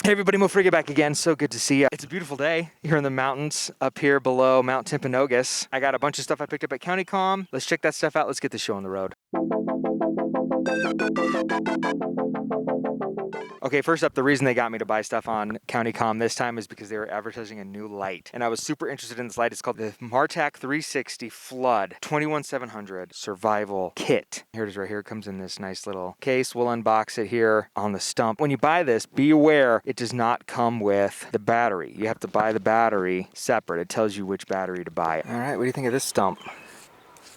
Hey everybody, Mo Frigga back again. So good to see you. It's a beautiful day here in the mountains up here below Mount Timpanogos. I got a bunch of stuff I picked up at CountyComm. Let's check that stuff out. Let's get the show on the road. Okay, first up, the reason they got me to buy stuff on CountyComm this time is because they were advertising a new light. And I was super interested in this light. It's called the Maratac 360 Flood 21700 Survival Kit. Here it is right here. It comes in this nice little case. We'll unbox it here on the stump. When you buy this, be aware it does not come with the battery. You have to buy the battery separate. It tells you which battery to buy. All right, what do you think of this stump?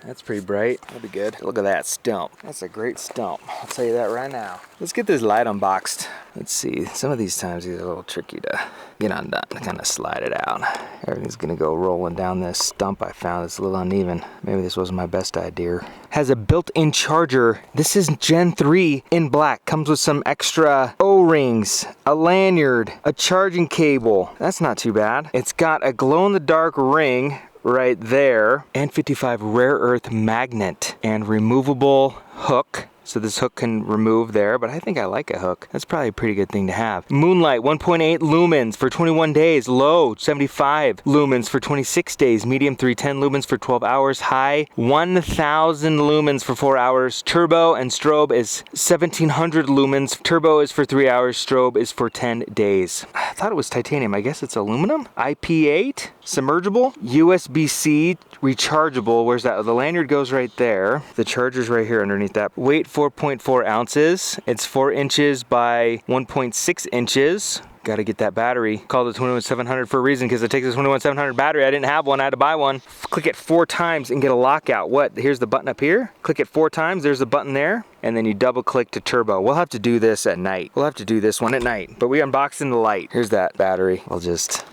That's pretty bright. That'll be good. Look at that stump. That's a great stump. I'll tell you that right now. Let's get this light unboxed. Let's see. Some of these times these are a little tricky to get undone. Kind of slide it out. Everything's gonna go rolling down this stump I found. It's a little uneven. Maybe this wasn't my best idea. Has a built-in charger. This is Gen 3 in black. Comes with some extra O-rings, a lanyard, a charging cable. That's not too bad. It's got a glow-in-the-dark ring right there, and 55 rare earth magnet and removable hook. So this hook can remove there, but I think I like a hook. That's probably a pretty good thing to have. Moonlight, 1.8 lumens for 21 days. Low, 75 lumens for 26 days. Medium, 310 lumens for 12 hours. High, 1000 lumens for 4 hours. Turbo and strobe is 1700 lumens. Turbo is for 3 hours. Strobe is for 10 days. I thought it was titanium. I guess it's aluminum. IP8, submergible, USB-C, rechargeable. Where's that? The lanyard goes right there. The charger's right here underneath that. Weight, 4.4 ounces. It's 4 inches by 1.6 inches. Got to get that battery. Called the 21700 for a reason, because it takes a 21700 battery. I didn't have one. I had to buy one. Click it 4 times and get a lockout. What? Here's the button up here. Click it 4 times. There's the button there. And then you double click to turbo. We'll have to do this at night. We'll have to do this one at night. But we unboxed in the light. Here's that battery. We'll just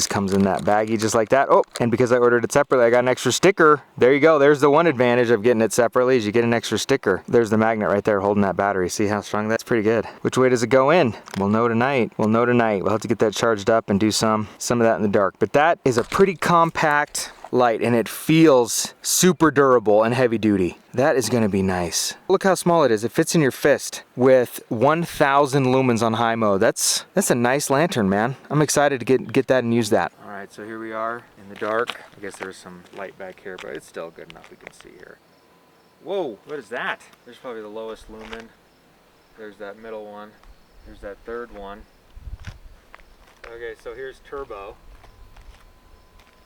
comes in that baggie just like that. Oh, and because I ordered it separately, I got an extra sticker. There you go. There's the one advantage of getting it separately, is you get an extra sticker. There's the magnet right there holding that battery. See how strong that's pretty good. Which way does it go in? We'll know tonight. We'll know tonight. We'll have to get that charged up and do some of that in the dark. But that is a pretty compact light, and it feels super durable and heavy duty. That is going to be nice. Look how small it is. It fits in your fist with 1000 lumens on high mode. That's a nice lantern, man. I'm excited to get that and use that. All right, so here we are in the dark. I guess there's some light back here, but it's still good enough we can see here. Whoa, what is that? There's probably the lowest lumen. There's that middle one. There's that third one. Okay, so here's turbo.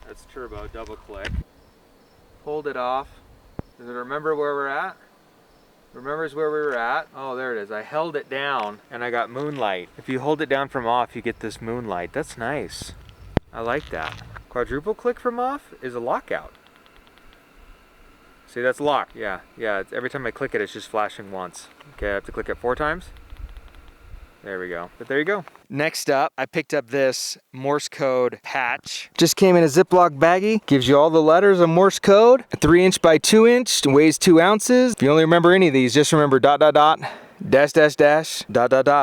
That's turbo, double click. Hold it off. Does it remember where we're at? Remembers where we were at? Oh, there it is. I held it down and I got moonlight. If you hold it down from off, you get this moonlight. That's nice. I like that. Quadruple click from off is a lockout. See, that's locked. Yeah. Every time I click it, it's just flashing once. Okay, I have to click it 4 times. There we go. But there you go. Next up, I picked up this Morse code patch. Just came in a Ziploc baggie. Gives you all the letters of Morse code. 3 inch by 2 inch. Weighs 2 ounces. If you only remember any of these, just remember ... ..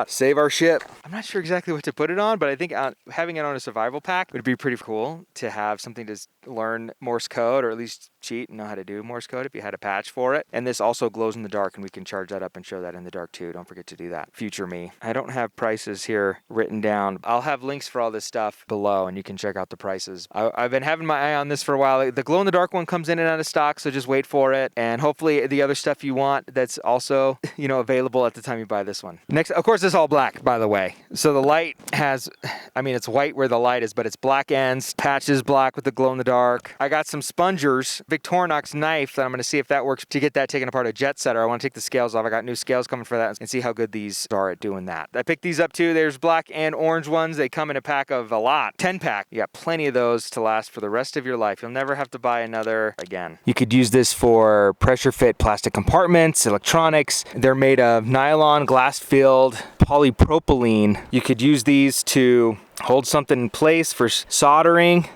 Save our ship. I'm not sure exactly what to put it on, but I think having it on a survival pack would be pretty cool to have something to learn Morse code, or at least cheat and know how to do Morse code if you had a patch for it. And this also glows in the dark, and we can charge that up and show that in the dark too. Don't forget to do that. Future me. I don't have prices here written down. I'll have links for all this stuff below, and you can check out the prices. I've been having my eye on this for a while. The glow in the dark one comes in and out of stock, so just wait for it. And hopefully the other stuff you want that's also, available at the time you buy this one. Next, of course, this is all black, by the way. So the light has, it's white where the light is, but it's black ends. Patch is black with the glow in the dark. I got some Spudgers, Victorinox knife that I'm going to see if that works to get that taken apart a jet setter. I want to take the scales off. I got new scales coming for that and see how good these are at doing that. I picked these up too. There's black and orange ones. They come in a pack of a lot. 10 pack. You got plenty of those to last for the rest of your life. You'll never have to buy another again. You could use this for pressure fit plastic compartments, electronics. They're made of nylon, glass-filled polypropylene. You could use these to hold something in place for soldering.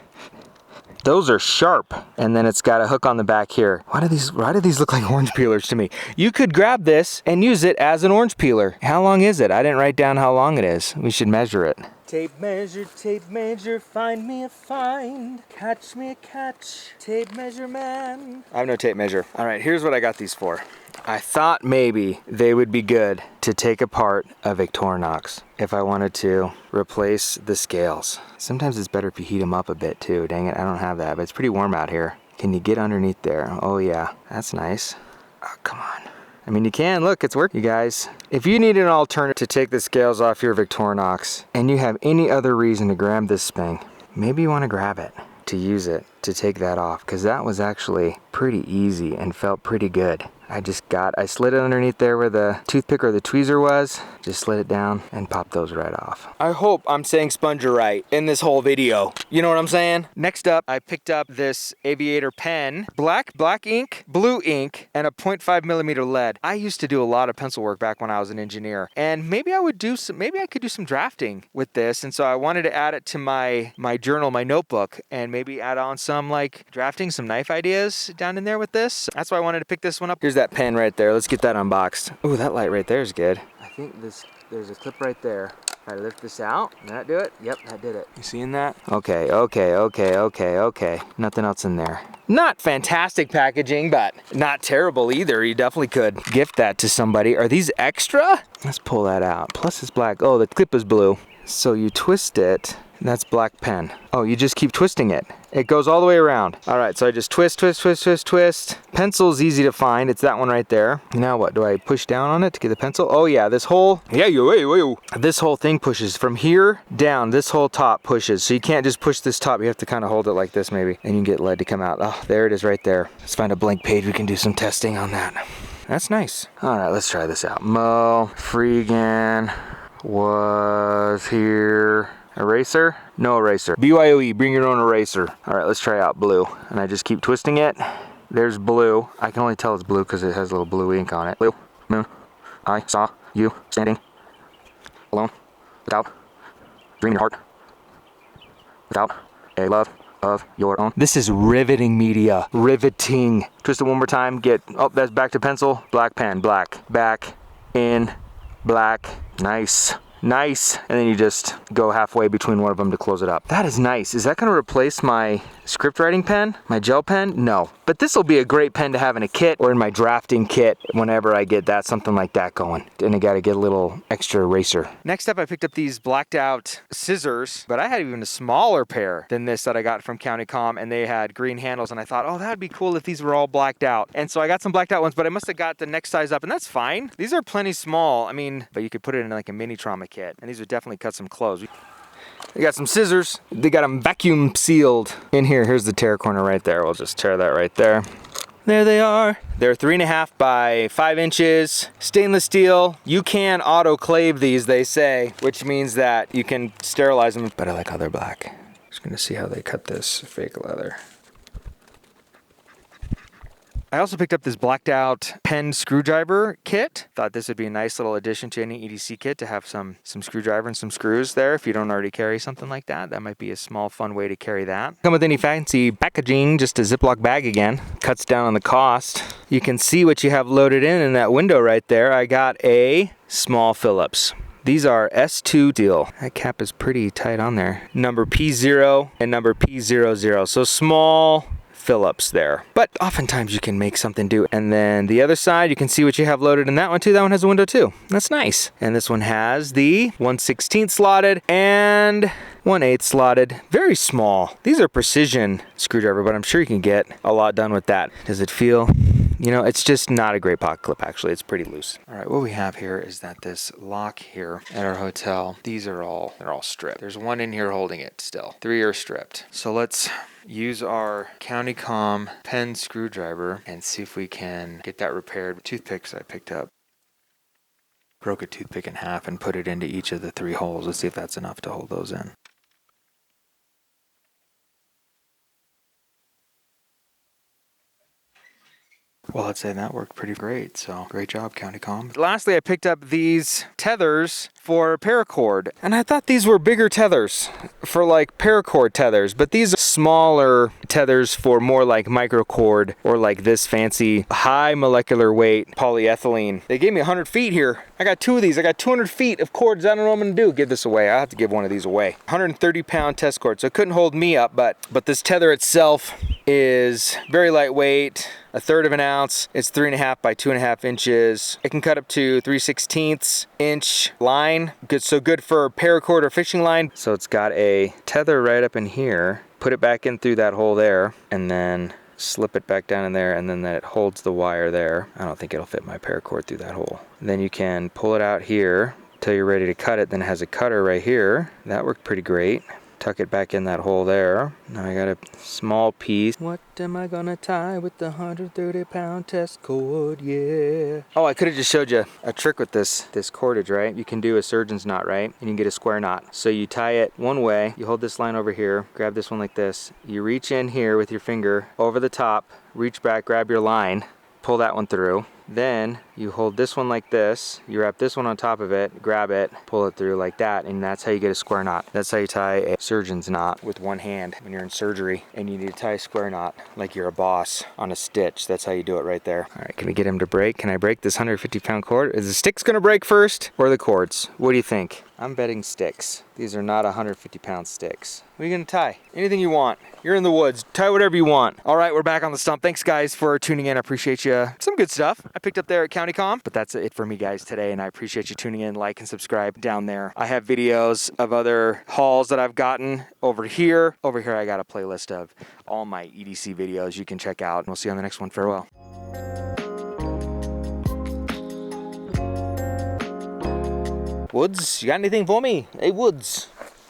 Those are sharp. And then it's got a hook on the back here. Why do these look like orange peelers to me? You could grab this and use it as an orange peeler. How long is it? I didn't write down how long it is. We should measure it. Tape measure, find me a find. Catch me a catch, tape measure man. I have no tape measure. All right, here's what I got these for. I thought maybe they would be good to take apart a Victorinox if I wanted to replace the scales. Sometimes it's better if you heat them up a bit too. Dang it, I don't have that, but it's pretty warm out here. Can you get underneath there? Oh yeah, that's nice. Oh, come on. I mean, you can. Look, it's working, you guys. If you need an alternative to take the scales off your Victorinox and you have any other reason to grab this thing, maybe you want to grab it to use it to take that off, because that was actually pretty easy and felt pretty good. I slid it underneath there where the toothpick or the tweezer was, just slid it down and popped those right off. I hope I'm saying Spudger right in this whole video. You know what I'm saying? Next up, I picked up this Aviator pen, black ink, blue ink, and a 0.5 millimeter lead. I used to do a lot of pencil work back when I was an engineer, and maybe I could do some drafting with this, and so I wanted to add it to my journal, my notebook, and maybe add on some like drafting, some knife ideas down in there with this. That's why I wanted to pick this one up. Here's that pen right there. Let's get that unboxed. Oh, that light right there is good. I think there's a clip right there. If I lift this out, did that do it? Yep, that did it. You seeing that? Okay. Nothing else in there. Not fantastic packaging, but not terrible either. You definitely could gift that to somebody. Are these extra? Let's pull that out. Plus it's black. Oh, the clip is blue. So you twist it. That's black pen. Oh, you just keep twisting it. It goes all the way around. All right, so I just twist. Pencil's easy to find. It's that one right there. Now what? Do I push down on it to get the pencil? Oh yeah, this whole thing pushes from here down. This whole top pushes. So you can't just push this top. You have to kind of hold it like this maybe, and you can get lead to come out. Oh, there it is right there. Let's find a blank page. We can do some testing on that. That's nice. All right, let's try this out. Mo Freegan was here. Eraser? No eraser. BYOE, bring your own eraser. All right, let's try out blue. And I just keep twisting it. There's blue. I can only tell it's blue because it has a little blue ink on it. Blue moon, I saw you standing alone without dream in your heart, without a love of your own. This is riveting media. Riveting. Twist it one more time. That's back to pencil. Black pen, black. Back, in, black. Nice. Nice. And then you just go halfway between one of them to close it up. That is nice. Is that going to replace my script writing pen? My gel pen? No. But this will be a great pen to have in a kit or in my drafting kit whenever I get that, something like that going. And I got to get a little extra eraser. Next up, I picked up these blacked out scissors, but I had even a smaller pair than this that I got from CountyComm, and they had green handles, and I thought, oh, that would be cool if these were all blacked out. And so I got some blacked out ones, but I must have got the next size up, and that's fine. These are plenty small. I mean, but you could put it in like a mini trauma kit, and these would definitely cut some clothes. They got some scissors. They got them vacuum sealed in here. Here's the tear corner right there. We'll just tear that right there. There they are. They're 3.5 by 5 inches, stainless steel. You can autoclave these, they say, which means that you can sterilize them. But I like how they're black. Just gonna see how they cut this fake leather. I also picked up this blacked out pen screwdriver kit. Thought this would be a nice little addition to any EDC kit to have some screwdriver and some screws there. If you don't already carry something like that, that might be a small fun way to carry that. Come with any fancy packaging, just a Ziploc bag again. Cuts down on the cost. You can see what you have loaded in that window right there. I got a small Phillips. These are S2 steel. That cap is pretty tight on there. Number P0 and number P00. So small Phillips there. But oftentimes you can make something do. And then the other side, you can see what you have loaded in that one too. That one has a window too. That's nice. And this one has the 1/16 slotted and 1/8 slotted. Very small. These are precision screwdriver, but I'm sure you can get a lot done with that. Does it feel? You know, it's just not a great pocket clip, actually. It's pretty loose. All right, what we have here is that this lock here at our hotel, they're all stripped. There's one in here holding it still. 3 are stripped. So let's use our CountyComm pen screwdriver and see if we can get that repaired. Toothpicks I picked up. Broke a toothpick in half and put it into each of the 3 holes. Let's see if that's enough to hold those in. Well, I'd say that worked pretty great, so great job, CountyComm. Lastly, I picked up these tethers for paracord. And I thought these were bigger tethers for like paracord tethers, but these are smaller tethers for more like microcord or like this fancy high molecular weight polyethylene. They gave me 100 feet here. I got 2 of these. I got 200 feet of cords. I don't know what I'm gonna do. Give this away. I have to give one of these away. 130 pound test cord. So it couldn't hold me up, but this tether itself is very lightweight, 1/3 of an ounce. It's 3.5 by 2.5 inches. It can cut up to 3/16 inch line. Good, so good for paracord or fishing line. So it's got a tether right up in here. Put it back in through that hole there, and then slip it back down in there, and then that holds the wire there. I don't think it'll fit my paracord through that hole. Then you can pull it out here till you're ready to cut it. Then it has a cutter right here. That worked pretty great. Tuck it back in that hole there. Now I got a small piece. What am I gonna tie with the 130 pound test cord? Yeah. Oh, I could have just showed you a trick with this cordage, right? You can do a surgeon's knot, right? And you can get a square knot. So you tie it one way, you hold this line over here, grab this one like this. You reach in here with your finger over the top, reach back, grab your line, pull that one through. Then you hold this one like this, you wrap this one on top of it, grab it, pull it through like that, and that's how you get a square knot. That's how you tie a surgeon's knot with one hand when you're in surgery and you need to tie a square knot like you're a boss on a stitch. That's how you do it right there. All right, can we get him to break? Can I break this 150 pound cord? Is the sticks gonna break first or the cords? What do you think? I'm betting sticks. These are not 150 pound sticks. What are you gonna tie? Anything you want. You're in the woods. Tie whatever you want. All right, we're back on the stump. Thanks guys for tuning in. I appreciate you. Some good stuff I picked up there at CountyComm, but that's it for me guys today, and I appreciate you tuning in. Like and subscribe down there. I have videos of other hauls that I've gotten over here. Over here I got a playlist of all my EDC videos you can check out, and we'll see you on the next one. Farewell. Woods, you got anything for me? Hey Woods.